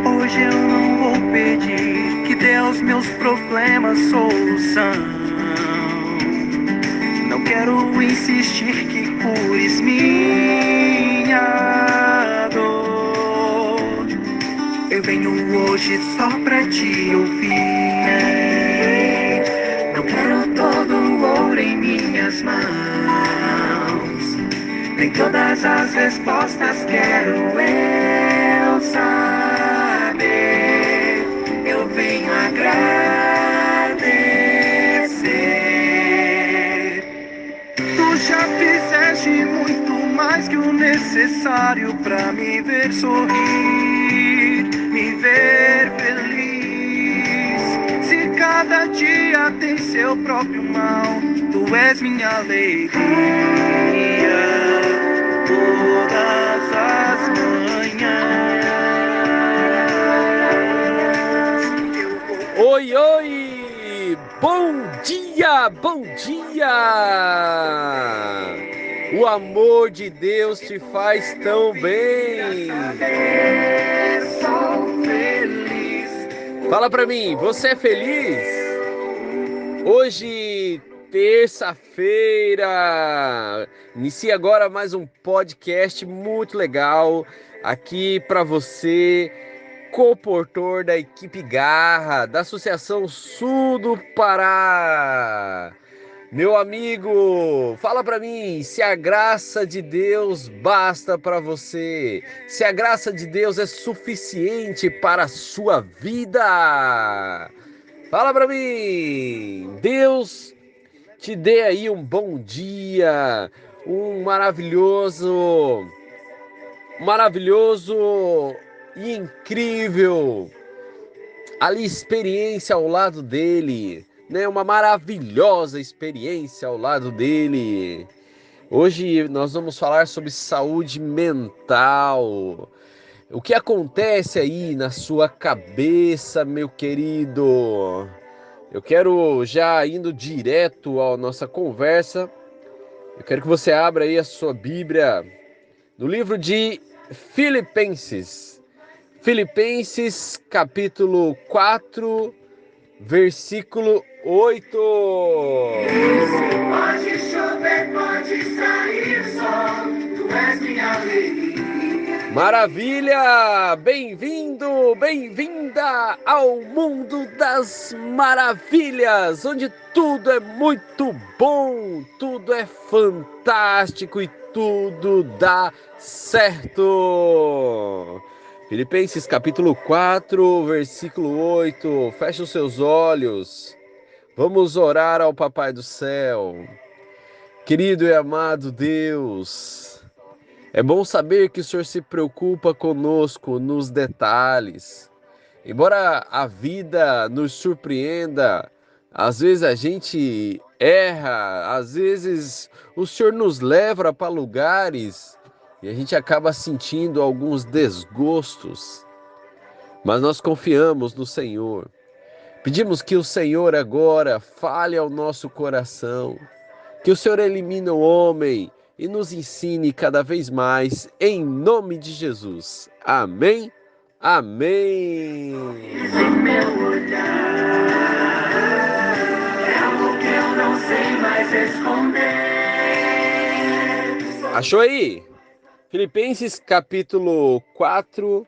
Hoje eu não vou pedir que dê aos meus problemas solução. Não quero insistir que cures minha dor. Eu venho hoje só pra te ouvir. Não quero todo o ouro em minhas mãos, nem todas as respostas quero eu saber. Eu venho agradecer. Tu já fizeste muito mais que o necessário pra me ver sorrir, me ver feliz. Se cada dia tem seu próprio mal, tu és minha alegria todas as manhãs. Oi, oi! Bom dia, bom dia! O amor de Deus te faz tão bem. Fala pra mim, você é feliz? Hoje, terça-feira, inicia agora mais um podcast muito legal aqui pra você, comportor da equipe Garra, da Associação Sul do Pará. Meu amigo, fala pra mim, se a graça de Deus basta para você, se a graça de Deus é suficiente para a sua vida. Fala pra mim, Deus te dê aí um bom dia, um maravilhoso e incrível ali experiência ao lado dele, né? Uma maravilhosa experiência ao lado dele. Hoje nós vamos falar sobre saúde mental. O que acontece aí na sua cabeça, meu querido? Eu quero já indo direto à nossa conversa. Eu quero que você abra aí a sua Bíblia no livro de Filipenses. Filipenses capítulo 4, versículo 8. Pode chover, pode sair sol, tu és minha alegria. Maravilha! Bem-vindo, bem-vinda ao mundo das maravilhas, onde tudo é muito bom, tudo é fantástico e tudo dá certo. Filipenses capítulo 4, versículo 8. Feche os seus olhos. Vamos orar ao Papai do Céu. Querido e amado Deus, é bom saber que o Senhor se preocupa conosco nos detalhes. Embora a vida nos surpreenda, às vezes a gente erra, às vezes o Senhor nos leva para lugares e a gente acaba sentindo alguns desgostos. Mas nós confiamos no Senhor. Pedimos que o Senhor agora fale ao nosso coração, que o Senhor elimine o homem e nos ensine cada vez mais, em nome de Jesus. Amém? Amém. Em meu olhar é algo que eu não sei mais esconder. Achou aí? Filipenses capítulo 4,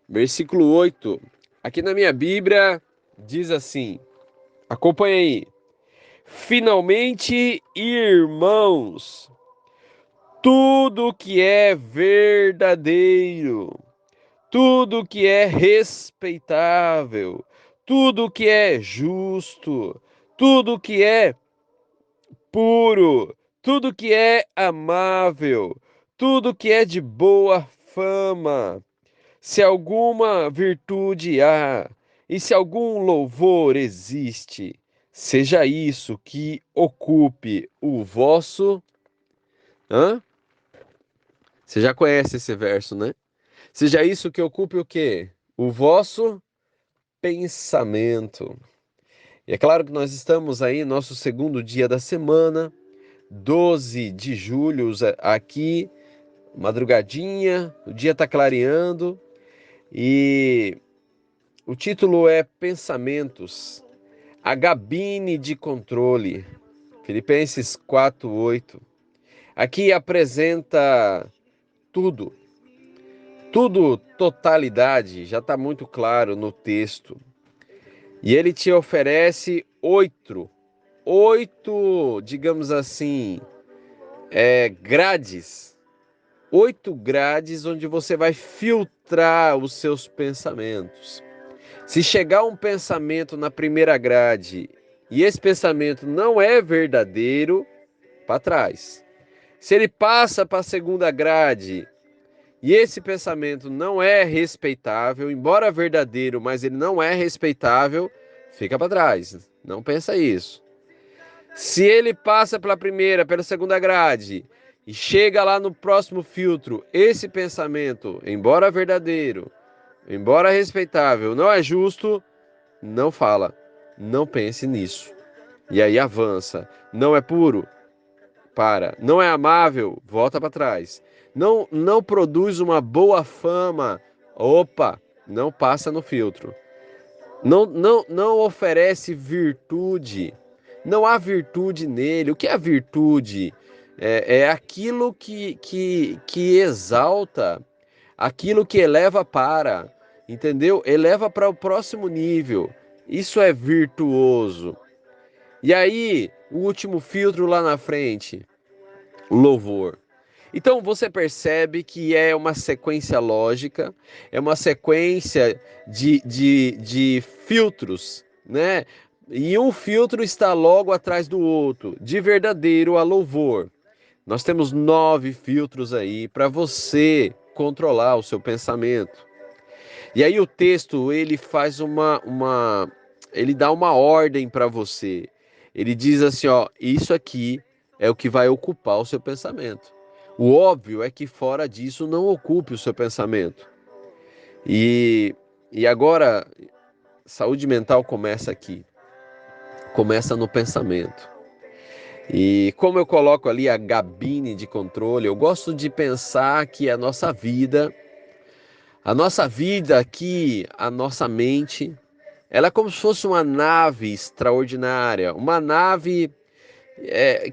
versículo 8. Aqui na minha Bíblia diz assim, acompanha aí. Finalmente, irmãos, tudo que é verdadeiro, tudo que é respeitável, tudo que é justo, tudo que é puro, tudo que é amável, tudo que é de boa fama, se alguma virtude há e se algum louvor existe, seja isso que ocupe o vosso. Hã? Você já conhece esse verso, né? Seja isso que ocupe o quê? O vosso pensamento. E é claro que nós estamos aí, nosso segundo dia da semana, 12 de julho, aqui, madrugadinha, o dia está clareando e o título é Pensamentos, a gabine de controle, Filipenses 4:8. Aqui apresenta tudo, totalidade, já está muito claro no texto. E ele te oferece oito, digamos assim, grades. 8 grades onde você vai filtrar os seus pensamentos. Se chegar um pensamento na primeira grade e esse pensamento não é verdadeiro, para trás. Se ele passa para a segunda grade e esse pensamento não é respeitável, embora verdadeiro, mas ele não é respeitável, fica para trás. Não pensa isso. Se ele passa pela primeira, pela segunda grade e chega lá no próximo filtro, esse pensamento, embora verdadeiro, embora respeitável, não é justo, não fala, não pense nisso. E aí avança. Não é puro? Para. Não é amável? Volta para trás. Não produz uma boa fama? Opa, não passa no filtro. Não oferece virtude. Não há virtude nele. O que é virtude? É aquilo que exalta, aquilo que eleva para, entendeu? Eleva para o próximo nível. Isso é virtuoso. E aí, o último filtro lá na frente, louvor. Então você percebe que é uma sequência lógica, é uma sequência de filtros, né? E um filtro está logo atrás do outro, de verdadeiro a louvor. Nós temos 9 filtros aí para você controlar o seu pensamento. E aí o texto, ele faz ele dá uma ordem para você. Ele diz assim, ó, isso aqui é o que vai ocupar o seu pensamento. O óbvio é que fora disso não ocupe o seu pensamento. E agora, saúde mental começa aqui. Começa no pensamento. E como eu coloco ali a gabine de controle, eu gosto de pensar que a nossa vida aqui, a nossa mente, ela é como se fosse uma nave extraordinária, uma nave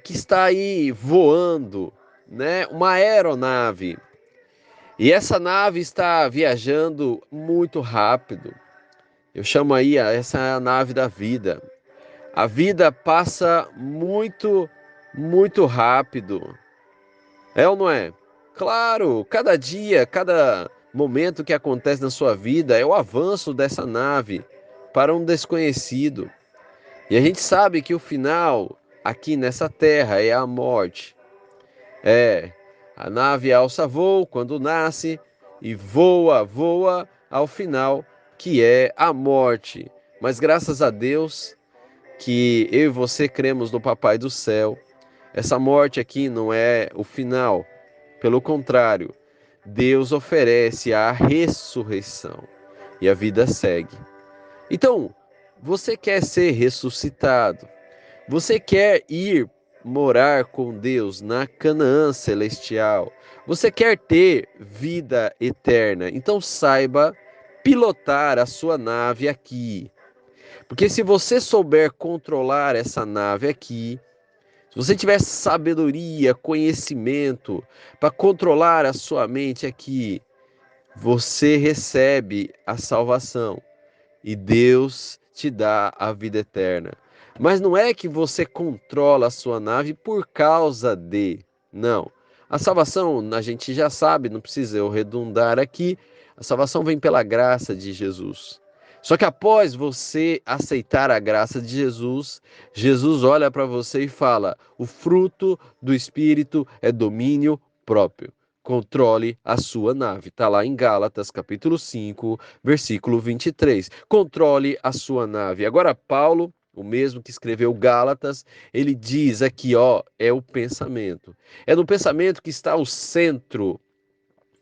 que está aí voando, né? Uma aeronave. E essa nave está viajando muito rápido. Eu chamo aí, essa é a nave da vida. A vida passa muito, muito rápido. É ou não é? Claro, cada dia, cada momento que acontece na sua vida é o avanço dessa nave para um desconhecido. E a gente sabe que o final aqui nessa terra é a morte. A nave alça voo quando nasce e voa, voa ao final, que é a morte. Mas graças a Deus que eu e você cremos no Papai do Céu, essa morte aqui não é o final. Pelo contrário, Deus oferece a ressurreição e a vida segue. Então, você quer ser ressuscitado? Você quer ir morar com Deus na Canaã celestial? Você quer ter vida eterna? Então saiba pilotar a sua nave aqui. Porque se você souber controlar essa nave aqui, se você tiver sabedoria, conhecimento para controlar a sua mente aqui, você recebe a salvação e Deus te dá a vida eterna. Mas não é que você controla a sua nave por causa de. Não. A salvação, a gente já sabe, não precisa eu redundar aqui. A salvação vem pela graça de Jesus. Só que após você aceitar a graça de Jesus, Jesus olha para você e fala: o fruto do Espírito é domínio próprio. Controle a sua nave. Está lá em Gálatas, capítulo 5, versículo 23. Controle a sua nave. Agora, Paulo, o mesmo que escreveu Gálatas, ele diz aqui, ó, é o pensamento. É no pensamento que está o centro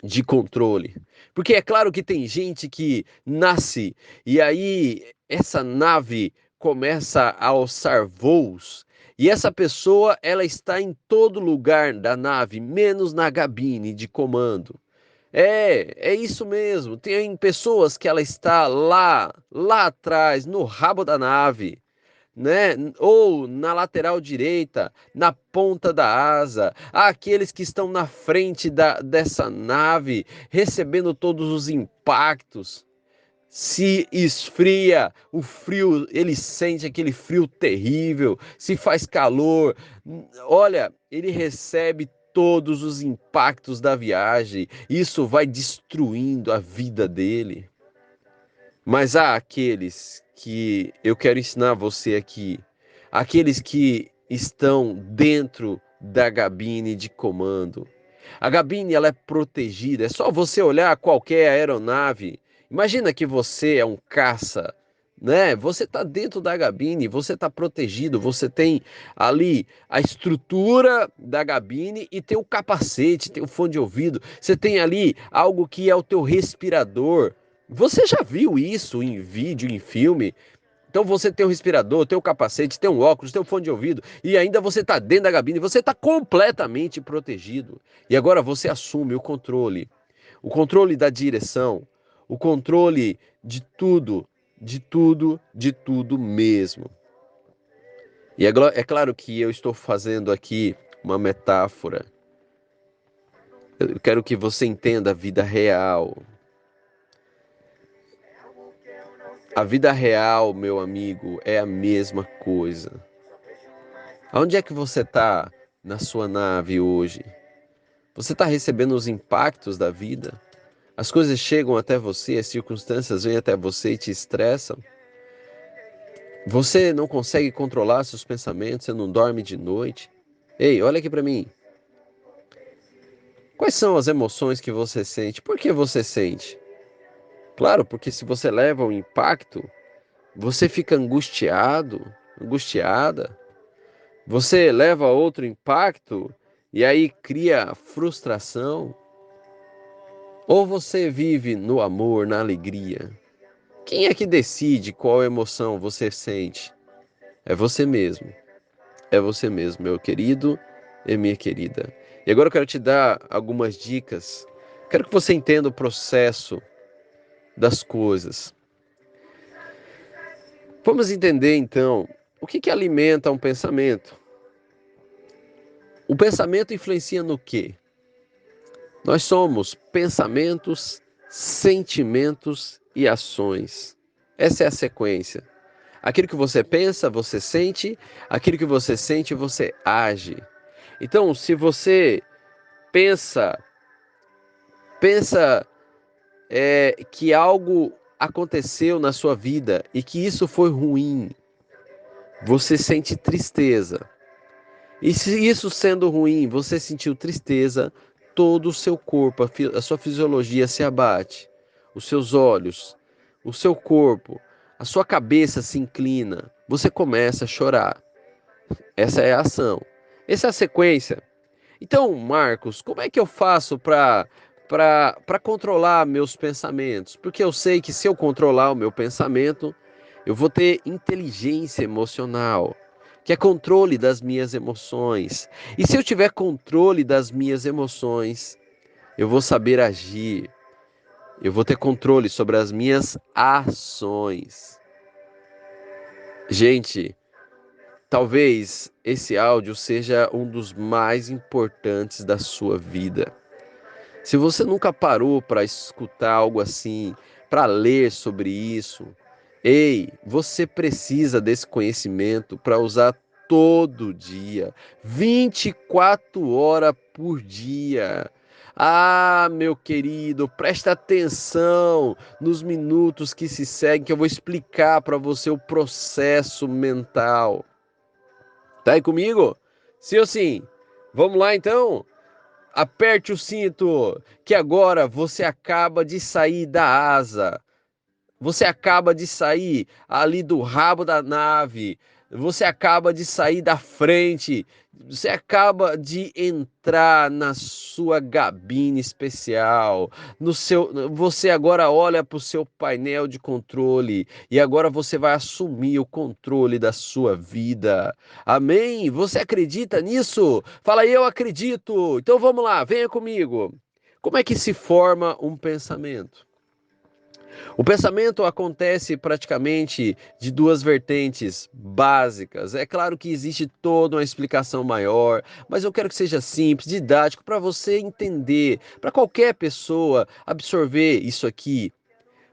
de controle. Porque é claro que tem gente que nasce e aí essa nave começa a alçar voos, e essa pessoa ela está em todo lugar da nave, menos na cabine de comando. É isso mesmo. Tem pessoas que ela está lá atrás, no rabo da nave, né? Ou na lateral direita, na ponta da asa. Há aqueles que estão na frente dessa nave, recebendo todos os impactos. Se esfria, o frio, ele sente aquele frio terrível. Se faz calor, olha, ele recebe todos os impactos da viagem. Isso vai destruindo a vida dele. Mas há aqueles que eu quero ensinar você aqui, aqueles que estão dentro da cabine de comando. A cabine ela é protegida, é só você olhar qualquer aeronave. Imagina que você é um caça, né? Você está dentro da cabine, você está protegido, você tem ali a estrutura da cabine e tem o capacete, tem o fone de ouvido, você tem ali algo que é o teu respirador. Você já viu isso em vídeo, em filme? Então você tem um respirador, tem um capacete, tem um óculos, tem um fone de ouvido e ainda você está dentro da cabine, você está completamente protegido. E agora você assume o controle da direção, o controle de tudo, de tudo mesmo. E é claro que eu estou fazendo aqui uma metáfora. Eu quero que você entenda a vida real. A vida real, meu amigo, é a mesma coisa. Onde é que você está na sua nave hoje? Você está recebendo os impactos da vida? As coisas chegam até você, as circunstâncias vêm até você e te estressam? Você não consegue controlar seus pensamentos, você não dorme de noite? Ei, olha aqui para mim. Quais são as emoções que você sente? Por que você sente? Claro, porque se você leva um impacto, você fica angustiado, angustiada. Você leva outro impacto e aí cria frustração. Ou você vive no amor, na alegria? Quem é que decide qual emoção você sente? É você mesmo. É você mesmo, meu querido e minha querida. E agora eu quero te dar algumas dicas. Quero que você entenda o processo das coisas. Vamos entender então o que alimenta um pensamento. O pensamento influencia no quê? Nós somos pensamentos, sentimentos e ações. Essa é a sequência. Aquilo que você pensa, você sente. Aquilo que você sente, você age. Então, se você pensa que algo aconteceu na sua vida e que isso foi ruim, você sente tristeza. E se isso sendo ruim, você sentiu tristeza, todo o seu corpo, a sua fisiologia se abate. Os seus olhos, o seu corpo, a sua cabeça se inclina. Você começa a chorar. Essa é a ação. Essa é a sequência. Então, Marcos, como é que eu faço para controlar meus pensamentos? Porque eu sei que se eu controlar o meu pensamento, eu vou ter inteligência emocional, que é controle das minhas emoções. E se eu tiver controle das minhas emoções, eu vou saber agir. Eu vou ter controle sobre as minhas ações. Gente, talvez esse áudio seja um dos mais importantes da sua vida. Se você nunca parou para escutar algo assim, para ler sobre isso, ei, você precisa desse conhecimento para usar todo dia, 24 horas por dia. Ah, meu querido, presta atenção nos minutos que se seguem, que eu vou explicar para você o processo mental. Tá aí comigo? Sim ou sim? Vamos lá então? Aperte o cinto, que agora você acaba de sair da asa. Você acaba de sair ali do rabo da nave. você acaba de sair da frente, você acaba de entrar na sua cabine especial, você agora olha para o seu painel de controle e agora você vai assumir o controle da sua vida. Amém? Você acredita nisso? Fala aí, eu acredito. Então vamos lá, venha comigo. Como é que se forma um pensamento? O pensamento acontece praticamente de duas vertentes básicas. É claro que existe toda uma explicação maior, mas eu quero que seja simples, didático, para você entender, para qualquer pessoa absorver isso aqui.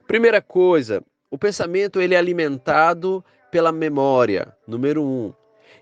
Primeira coisa, o pensamento ele é alimentado pela memória, número um.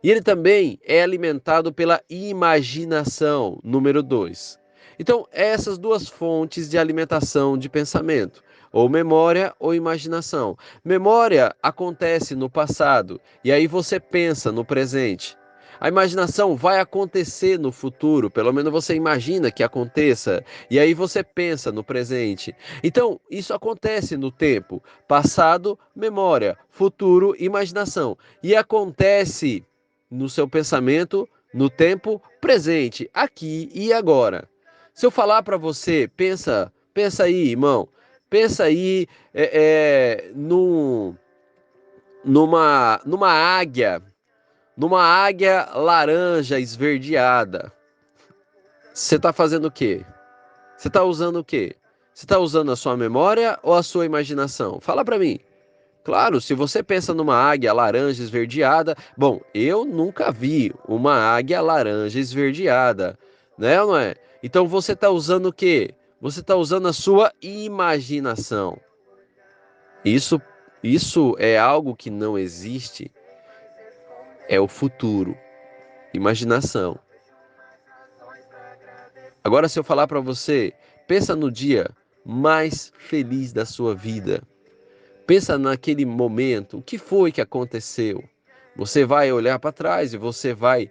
E ele também é alimentado pela imaginação, número dois. Então, essas duas fontes de alimentação de pensamento, ou memória ou imaginação. Memória acontece no passado, e aí você pensa no presente. A imaginação vai acontecer no futuro, pelo menos você imagina que aconteça, e aí você pensa no presente. Então, isso acontece no tempo: passado, memória; futuro, imaginação. E acontece no seu pensamento no tempo presente, aqui e agora. Se eu falar para você, pensa aí, irmão, pensa aí numa águia, numa águia laranja esverdeada. Você está fazendo o quê? Você está usando o quê? Você está usando a sua memória ou a sua imaginação? Fala para mim. Claro, se você pensa numa águia laranja esverdeada, bom, eu nunca vi uma águia laranja esverdeada, né ou não é? Então você está usando o quê? Você está usando a sua imaginação. Isso, isso é algo que não existe, é o futuro, imaginação. Agora, se eu falar para você, pensa no dia mais feliz da sua vida. Pensa naquele momento, o que foi que aconteceu? Você vai olhar para trás e você vai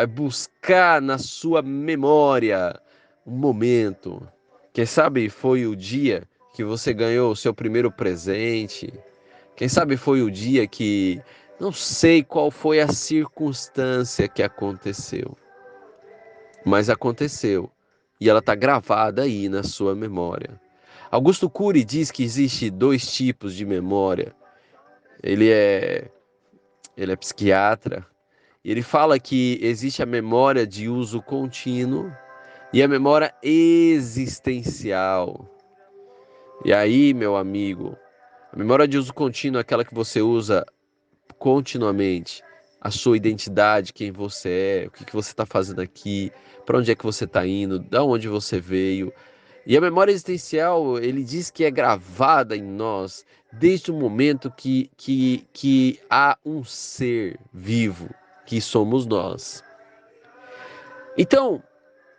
buscar na sua memória um momento. Quem sabe foi o dia que você ganhou o seu primeiro presente. Quem sabe foi o dia que não sei qual foi a circunstância que aconteceu, mas aconteceu e ela está gravada aí na sua memória. Augusto Cury diz que existe dois tipos de memória. Ele é, ele é psiquiatra e ele fala que existe a memória de uso contínuo e a memória existencial. E aí, meu amigo, a memória de uso contínuo é aquela que você usa continuamente. A sua identidade, quem você é, o que você está fazendo aqui, para onde é que você está indo, da onde você veio. E a memória existencial, ele diz que é gravada em nós desde o momento que há um ser vivo, que somos nós. Então,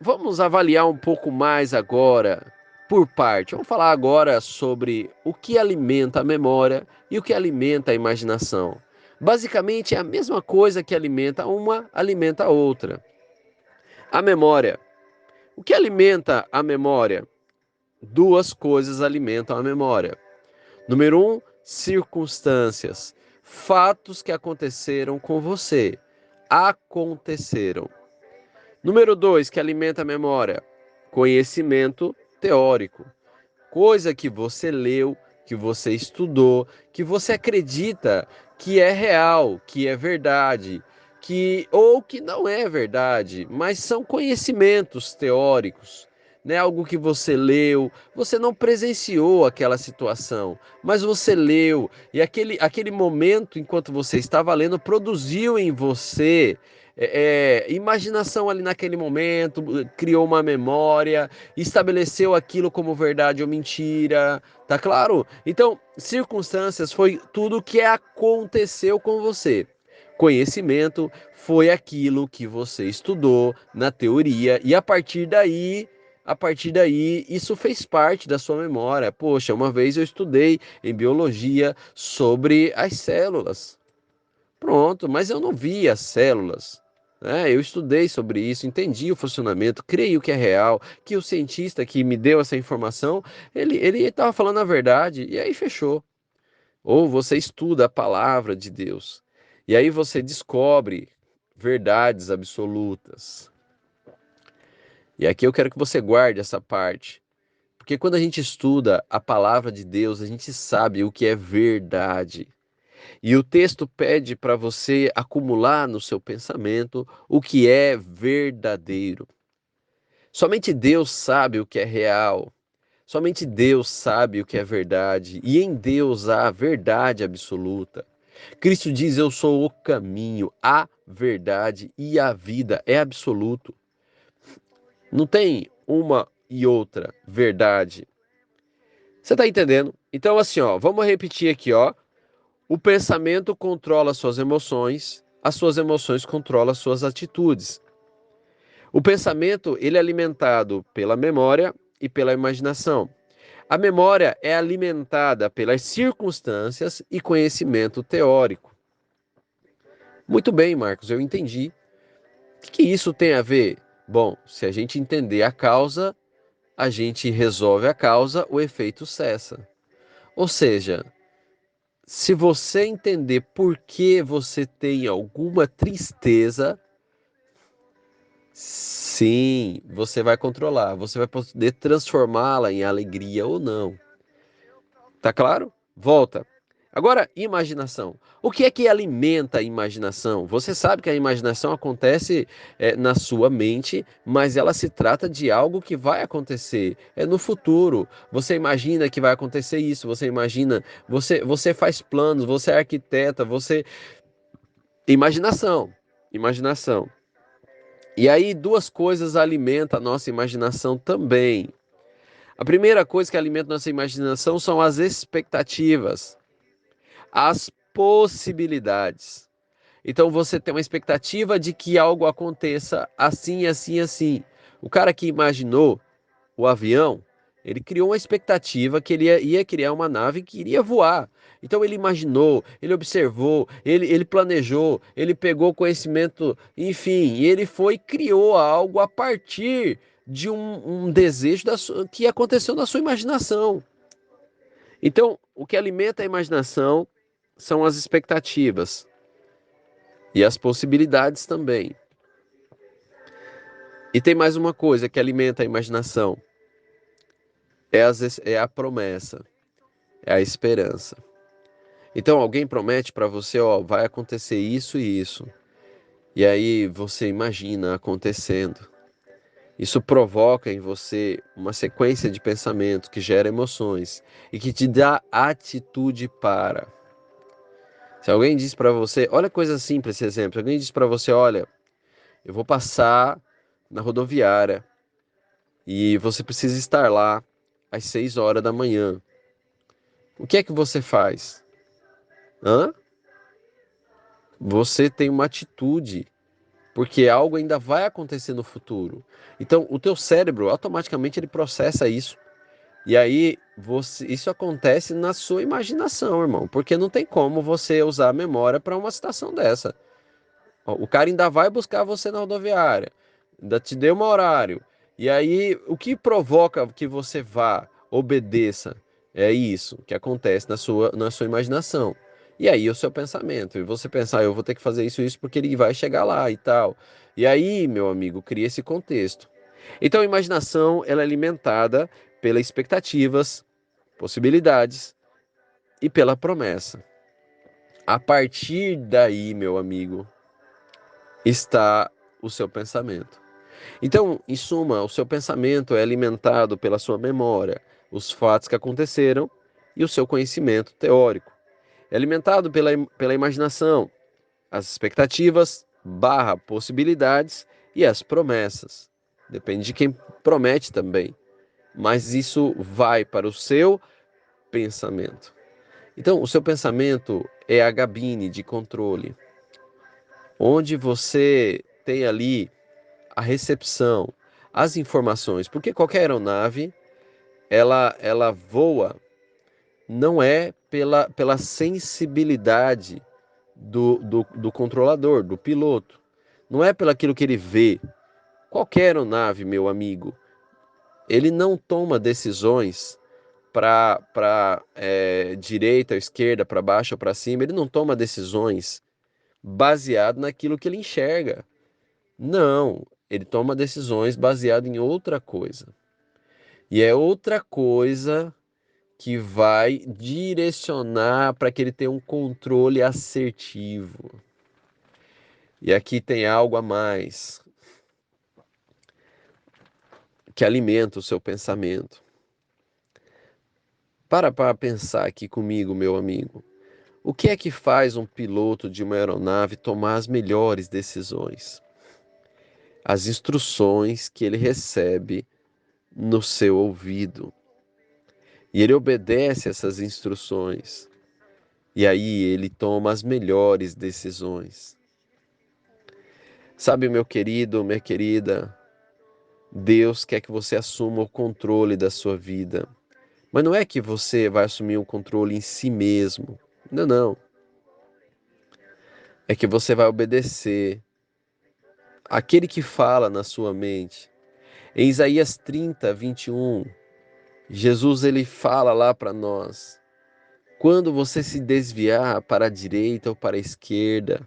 vamos avaliar um pouco mais agora, por parte. Vamos falar agora sobre o que alimenta a memória e o que alimenta a imaginação. Basicamente, é a mesma coisa que alimenta uma, alimenta a outra. A memória. O que alimenta a memória? Duas coisas alimentam a memória. Número um, circunstâncias. Fatos que aconteceram com você. Aconteceram. Número dois, que alimenta a memória. Conhecimento teórico. Coisa que você leu, que você estudou, que você acredita que é real, que é verdade, ou que não é verdade, mas são conhecimentos teóricos, né? Algo que você leu, você não presenciou aquela situação, mas você leu, e aquele momento, enquanto você estava lendo, produziu em você imaginação ali naquele momento, criou uma memória, estabeleceu aquilo como verdade ou mentira, tá claro? Então, circunstâncias foi tudo que aconteceu com você. Conhecimento foi aquilo que você estudou na teoria e a partir daí, isso fez parte da sua memória. Poxa, uma vez eu estudei em biologia sobre as células. Pronto, mas eu não vi as células. Eu estudei sobre isso, entendi o funcionamento, creio que é real, que o cientista que me deu essa informação, ele estava falando a verdade, e aí fechou. Ou você estuda a palavra de Deus. E aí você descobre verdades absolutas. E aqui eu quero que você guarde essa parte. Porque quando a gente estuda a palavra de Deus, a gente sabe o que é verdade. E o texto pede para você acumular no seu pensamento o que é verdadeiro. Somente Deus sabe o que é real. Somente Deus sabe o que é verdade. E em Deus há verdade absoluta. Cristo diz: Eu sou o caminho, a verdade e a vida. É absoluto. Não tem uma e outra verdade. Você está entendendo? Então, assim, ó, vamos repetir aqui, ó. O pensamento controla as suas emoções controlam as suas atitudes. O pensamento, ele é alimentado pela memória e pela imaginação. A memória é alimentada pelas circunstâncias e conhecimento teórico. Muito bem, Marcos, eu entendi. O que isso tem a ver? Bom, se a gente entender a causa, a gente resolve a causa, o efeito cessa. Ou seja, se você entender por que você tem alguma tristeza, sim, você vai controlar, você vai poder transformá-la em alegria ou não. Tá claro? Volta. Agora, imaginação. O que é que alimenta a imaginação? Você sabe que a imaginação acontece na sua mente, mas ela se trata de algo que vai acontecer, é no futuro. Você imagina que vai acontecer isso, você imagina, você faz planos, você é arquiteta, você. Imaginação. Imaginação. E aí, duas coisas alimentam a nossa imaginação também. A primeira coisa que alimenta a nossa imaginação são as expectativas, as possibilidades. Então você tem uma expectativa de que algo aconteça assim, assim, assim. O cara que imaginou o avião, ele criou uma expectativa que ele ia criar uma nave que iria voar. Então ele imaginou, ele observou, ele planejou, ele pegou conhecimento, enfim, e ele foi e criou algo a partir de um desejo que aconteceu na sua imaginação. Então, o que alimenta a imaginação são as expectativas e as possibilidades também. E tem mais uma coisa que alimenta a imaginação: é a promessa, é a esperança. Então, alguém promete para você, ó, vai acontecer isso e isso. E aí você imagina acontecendo. Isso provoca em você uma sequência de pensamentos que gera emoções e que te dá atitude para. Se alguém diz para você, olha coisa simples esse exemplo, alguém diz para você, olha, eu vou passar na rodoviária e você precisa estar lá às 6 horas da manhã. O que é que você faz? Hã? Você tem uma atitude, porque algo ainda vai acontecer no futuro. Então, o teu cérebro automaticamente ele processa isso. E aí, isso acontece na sua imaginação, irmão, porque não tem como você usar a memória para uma situação dessa. O cara ainda vai buscar você na rodoviária, ainda te deu um horário. E aí, o que provoca que você vá, obedeça, é isso que acontece na sua imaginação. E aí, o seu pensamento. E você pensar, eu vou ter que fazer isso porque ele vai chegar lá e tal. E aí, meu amigo, cria esse contexto. Então, a imaginação ela é alimentada pelas expectativas, possibilidades e pela promessa. A partir daí, meu amigo, está o seu pensamento. Então, em suma, o seu pensamento é alimentado pela sua memória, os fatos que aconteceram e o seu conhecimento teórico. É alimentado pela imaginação, as expectativas, barra possibilidades e as promessas. Depende de quem promete também. Mas isso vai para o seu pensamento. Então, o seu pensamento é a gabine de controle, onde você tem ali a recepção, as informações, porque qualquer aeronave, ela voa não é pela sensibilidade do controlador, do piloto, não é pelo aquilo que ele vê. Qualquer aeronave, meu amigo, ele não toma decisões para direita, esquerda, para baixo ou para cima, ele não toma decisões baseado naquilo que ele enxerga. Não, ele toma decisões baseado em outra coisa. E é outra coisa que vai direcionar para que ele tenha um controle assertivo. E aqui tem algo a mais que alimenta o seu pensamento. Para pensar aqui comigo, meu amigo. O que é que faz um piloto de uma aeronave tomar as melhores decisões? As instruções que ele recebe no seu ouvido. E ele obedece essas instruções. E aí ele toma as melhores decisões. Sabe, meu querido, minha querida, Deus quer que você assuma o controle da sua vida. Mas não é que você vai assumir o controle em si mesmo. Não, não. É que você vai obedecer aquele que fala na sua mente. Em Isaías 30, 21, Jesus ele fala lá para nós: quando você se desviar para a direita ou para a esquerda,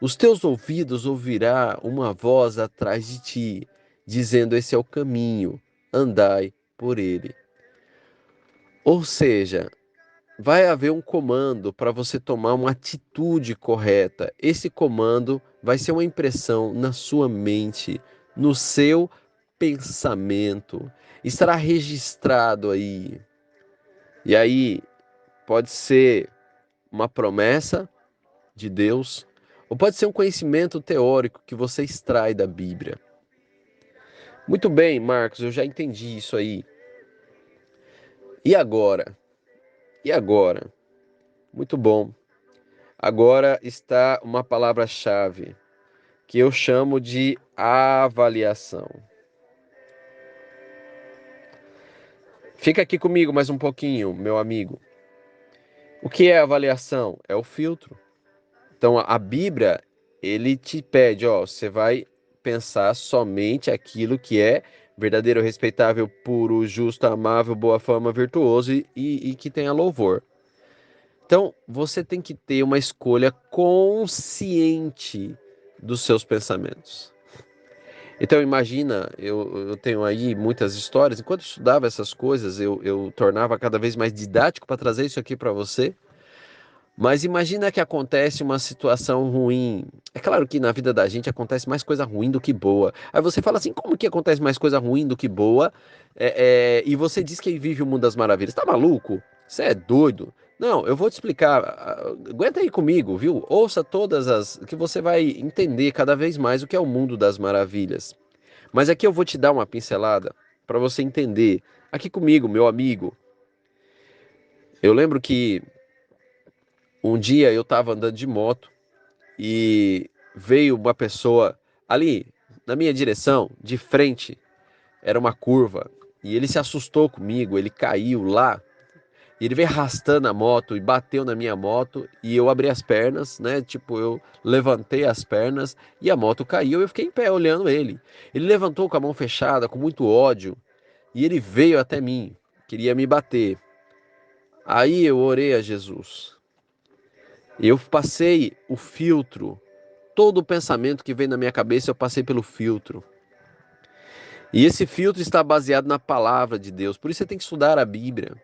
os teus ouvidos ouvirá uma voz atrás de ti, dizendo: esse é o caminho, andai por ele. Ou seja, vai haver um comando para você tomar uma atitude correta. Esse comando vai ser uma impressão na sua mente, no seu pensamento. Estará registrado aí. E aí pode ser uma promessa de Deus, ou pode ser um conhecimento teórico que você extrai da Bíblia. Muito bem, Marcos, eu já entendi isso aí. E agora? E agora? Muito bom. Agora está uma palavra-chave que eu chamo de avaliação. Fica aqui comigo mais um pouquinho, meu amigo. O que é avaliação? É o filtro. Então, a Bíblia, ele te pede, ó, você vai pensar somente aquilo que é verdadeiro, respeitável, puro, justo, amável, boa fama, virtuoso e que tenha louvor. Então, você tem que ter uma escolha consciente dos seus pensamentos. Então, imagina, eu tenho aí muitas histórias. Enquanto eu estudava essas coisas, eu tornava cada vez mais didático para trazer isso aqui para você. Mas imagina que acontece uma situação ruim. É claro que na vida da gente acontece mais coisa ruim do que boa. Aí você fala assim, como que acontece mais coisa ruim do que boa? E você diz que vive o mundo das maravilhas. Tá maluco? Você é doido? Não, eu vou te explicar. Aguenta aí comigo, viu? Ouça todas as... que você vai entender cada vez mais o que é o mundo das maravilhas. Mas aqui eu vou te dar uma pincelada para você entender. Aqui comigo, meu amigo. Eu lembro que um dia eu estava andando de moto e veio uma pessoa ali na minha direção, de frente, era uma curva, e ele se assustou comigo, ele caiu lá, e ele veio arrastando a moto e bateu na minha moto, e eu abri as pernas, né? Tipo, eu levantei as pernas e a moto caiu, eu fiquei em pé olhando ele. Ele levantou com a mão fechada, com muito ódio, e ele veio até mim, queria me bater. Aí eu orei a Jesus. Eu passei o filtro. Todo o pensamento que vem na minha cabeça eu passei pelo filtro. E esse filtro está baseado na palavra de Deus. Por isso você tem que estudar a Bíblia.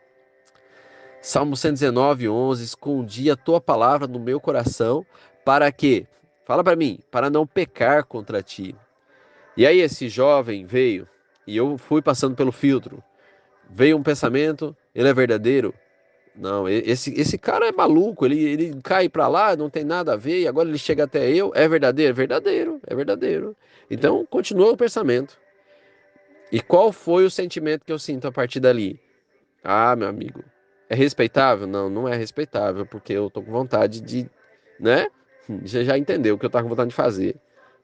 Salmo 119:11. Escondi a tua palavra no meu coração para quê? Fala para mim, para não pecar contra ti. E aí esse jovem veio e eu fui passando pelo filtro. Veio um pensamento, ele é verdadeiro? Não, esse cara é maluco, ele cai pra lá, não tem nada a ver, e agora ele chega até eu. É verdadeiro? É verdadeiro, é verdadeiro. Então, continua o pensamento. E qual foi o sentimento que eu sinto a partir dali? Ah, meu amigo, é respeitável? Não, não é respeitável, porque eu tô com vontade de, né? Você já entendeu o que eu tava com vontade de fazer.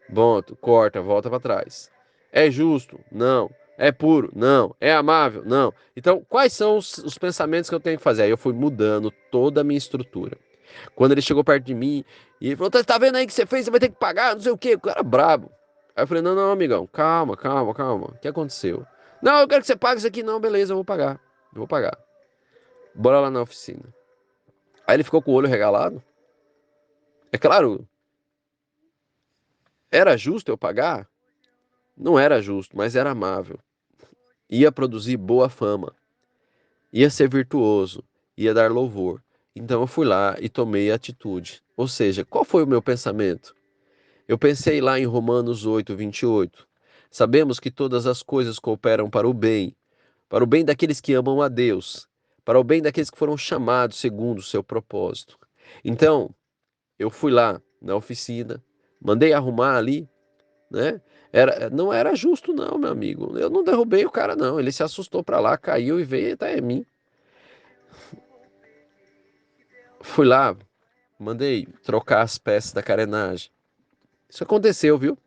Bom, corta, volta para trás. É justo? Não. É puro? Não. É amável? Não. Então, quais são os pensamentos que eu tenho que fazer? Aí eu fui mudando toda a minha estrutura. Quando ele chegou perto de mim e ele falou: tá vendo aí o que você fez? Você vai ter que pagar, não sei o quê. O cara brabo. Aí eu falei: não, não, amigão, calma, calma, calma. O que aconteceu? Não, eu quero que você pague isso aqui. Não, beleza, eu vou pagar. Eu vou pagar. Bora lá na oficina. Aí ele ficou com o olho regalado. É claro, Era justo eu pagar? Não era justo, mas era amável. Ia produzir boa fama, ia ser virtuoso, ia dar louvor. Então eu fui lá e tomei atitude. Ou seja, qual foi o meu pensamento? Eu pensei lá em Romanos 8:28. Sabemos que todas as coisas cooperam para o bem daqueles que amam a Deus, para o bem daqueles que foram chamados segundo o seu propósito. Então, eu fui lá na oficina, mandei arrumar ali, né? Não era justo não, meu amigo. Eu não derrubei o cara não. Ele se assustou para lá, caiu e veio até em mim. Fui lá, mandei trocar as peças da carenagem. Isso aconteceu, viu?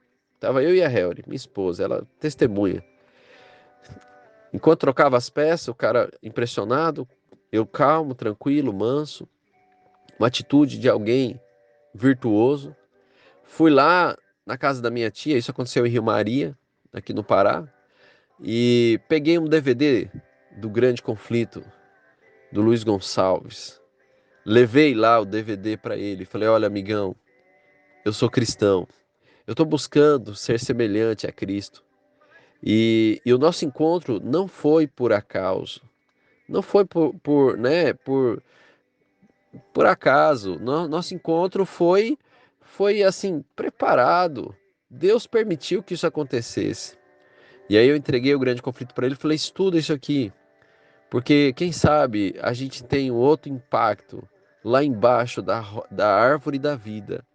Tava eu e a Helry, minha esposa, ela testemunha. Enquanto trocava as peças, o cara impressionado, eu calmo, tranquilo, manso, uma atitude de alguém virtuoso. Fui lá na casa da minha tia, isso aconteceu em Rio Maria, aqui no Pará, e peguei um DVD do Grande Conflito, do Luiz Gonçalves. Levei lá o DVD para ele, falei: "Olha, amigão, eu sou cristão. Eu estou buscando ser semelhante a Cristo. E o nosso encontro não foi por acaso, não foi por acaso. Nosso encontro foi assim, preparado. Deus permitiu que isso acontecesse. E aí eu entreguei o Grande Conflito para ele e falei: estuda isso aqui, porque quem sabe a gente tem um outro impacto lá embaixo da árvore da vida,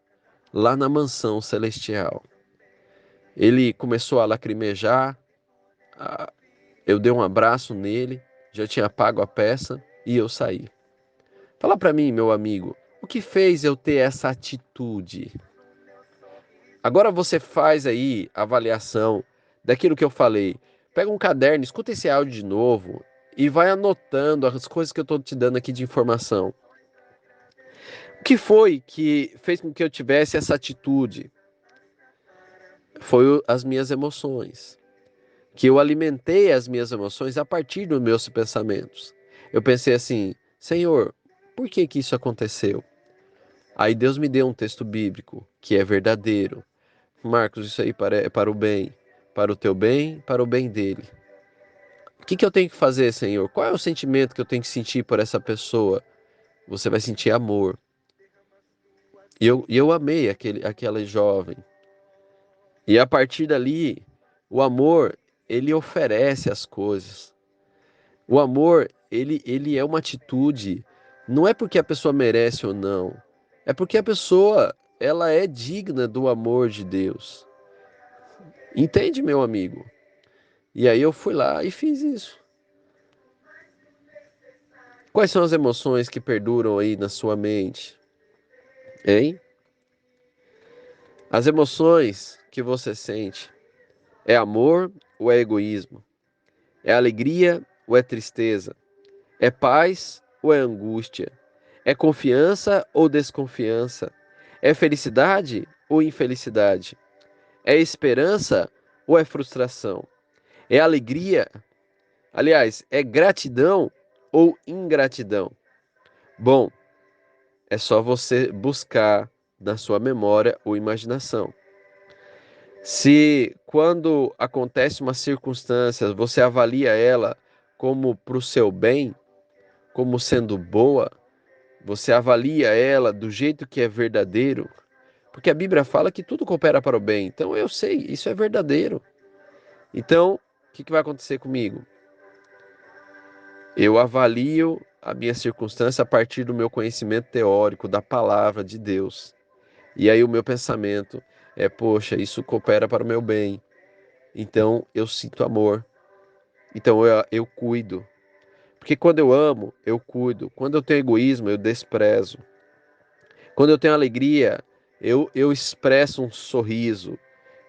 lá na mansão celestial. Ele começou a lacrimejar, eu dei um abraço nele, já tinha pago a peça e eu saí. Fala para mim, meu amigo, o que fez eu ter essa atitude? Agora você faz aí a avaliação daquilo que eu falei. Pega um caderno, escuta esse áudio de novo e vai anotando as coisas que eu estou te dando aqui de informação. O que foi que fez com que eu tivesse essa atitude? Foi as minhas emoções. Que eu alimentei as minhas emoções a partir dos meus pensamentos. Eu pensei assim: Senhor, por que que isso aconteceu? Aí Deus me deu um texto bíblico que é verdadeiro. Marcos, isso aí é para o bem, para o teu bem, para o bem dele. O que que eu tenho que fazer, Senhor? Qual é o sentimento que eu tenho que sentir por essa pessoa? Você vai sentir amor. E eu amei aquela jovem. E a partir dali, o amor, ele oferece as coisas. O amor, ele é uma atitude. Não é porque a pessoa merece ou não. É porque a pessoa, ela é digna do amor de Deus. Entende, meu amigo? E aí eu fui lá e fiz isso. Quais são as emoções que perduram aí na sua mente? Hein? As emoções que você sente é amor ou é egoísmo? É alegria ou é tristeza? É paz ou é angústia? É confiança ou desconfiança? É felicidade ou infelicidade? É esperança ou é frustração? É alegria? Aliás, é gratidão ou ingratidão? Bom, é só você buscar na sua memória ou imaginação. Se quando acontece uma circunstância, você avalia ela como para o seu bem, como sendo boa, você avalia ela do jeito que é verdadeiro, porque a Bíblia fala que tudo coopera para o bem. Então eu sei, isso é verdadeiro. Então, o que vai acontecer comigo? Eu avalio a minha circunstância a partir do meu conhecimento teórico da palavra de Deus. E aí o meu pensamento é: poxa, isso coopera para o meu bem. Então eu sinto amor. Então eu cuido. Porque quando eu amo, eu cuido. Quando eu tenho egoísmo, eu desprezo. Quando eu tenho alegria, eu expresso um sorriso.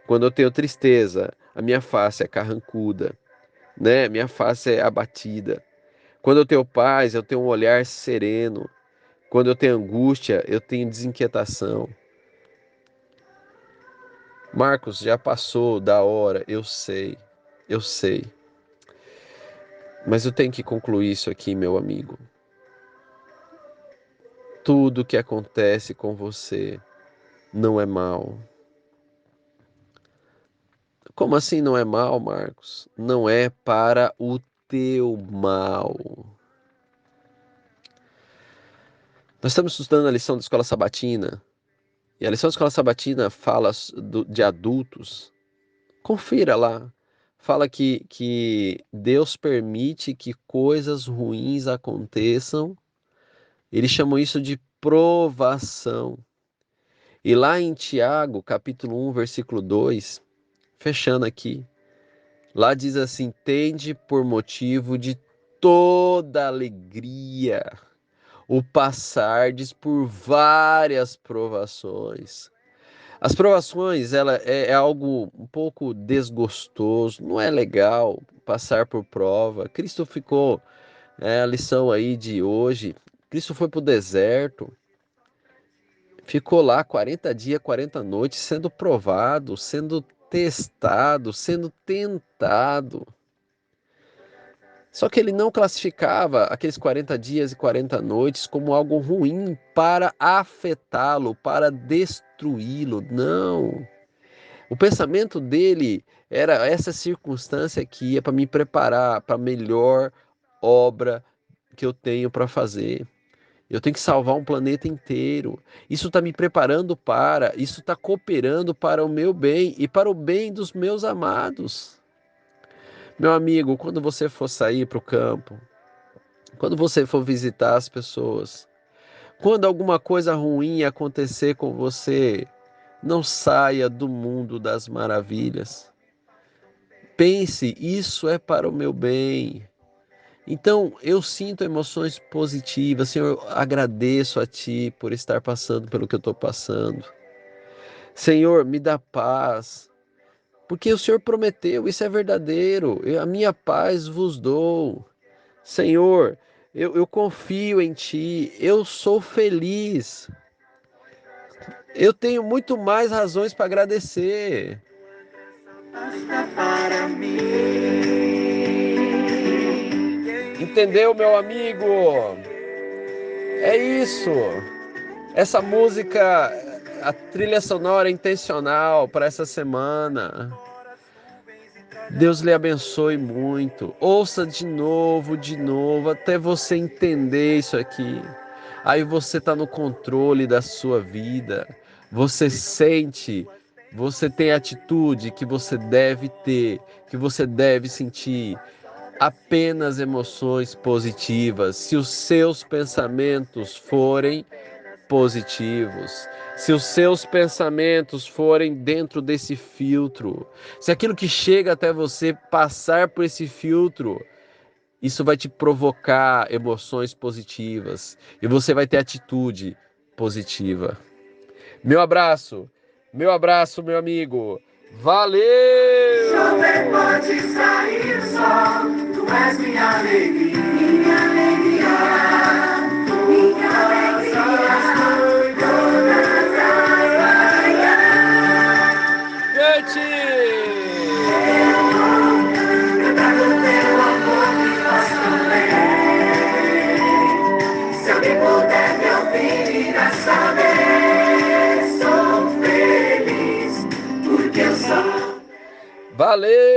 Quando eu tenho tristeza, a minha face é carrancuda, né? Minha face é abatida. Quando eu tenho paz, eu tenho um olhar sereno. Quando eu tenho angústia, eu tenho desinquietação. Marcos, já passou da hora, eu sei, eu sei. Mas eu tenho que concluir isso aqui, meu amigo. Tudo que acontece com você não é mal. Como assim não é mal, Marcos? Não é para o teu mal. Nós estamos estudando a lição da escola sabatina, e a lição da escola sabatina fala de adultos. Confira lá. Fala que Deus permite que coisas ruins aconteçam. Eles chamam isso de provação. E lá em Tiago, capítulo 1, versículo 2, fechando aqui, lá diz assim: tende por motivo de toda alegria o passardes por várias provações. As provações, ela é algo um pouco desgostoso, não é legal passar por prova. Cristo ficou, a lição aí de hoje, Cristo foi para o deserto, ficou lá 40 dias, 40 noites, sendo provado, sendo testado, sendo tentado. Só que ele não classificava aqueles 40 dias e 40 noites como algo ruim para afetá-lo, para destruí-lo. Não. O pensamento dele era essa circunstância aqui é para me preparar para a melhor obra que eu tenho para fazer. Eu tenho que salvar um planeta inteiro. Isso está me preparando isso está cooperando para o meu bem e para o bem dos meus amados. Meu amigo, quando você for sair para o campo, quando você for visitar as pessoas, quando alguma coisa ruim acontecer com você, não saia do mundo das maravilhas. Pense, isso é para o meu bem. Então, eu sinto emoções positivas. Senhor, eu agradeço a Ti por estar passando pelo que eu estou passando. Senhor, me dá paz. Porque o Senhor prometeu, isso é verdadeiro. A minha paz vos dou. Senhor, eu confio em Ti. Eu sou feliz. Eu tenho muito mais razões para agradecer. Entendeu, meu amigo? É isso. Essa música, a trilha sonora intencional para essa semana. Deus lhe abençoe muito. Ouça de novo, até você entender isso aqui. Aí você está no controle da sua vida. Você sente, você tem a atitude que você deve ter, que você deve sentir. Apenas emoções positivas. Se os seus pensamentos forem positivos, se os seus pensamentos forem dentro desse filtro, se aquilo que chega até você passar por esse filtro, isso vai te provocar emoções positivas e você vai ter atitude positiva. Meu abraço, meu amigo. Valeu! Chover pode sair sol, tu és minha alegria, minha alegria, minha alegria, todas as manhãs. Gente! Cantar do teu amor me faz também. Se alguém puder me ouvir dessa vez, sou feliz, porque eu sou. Valeu!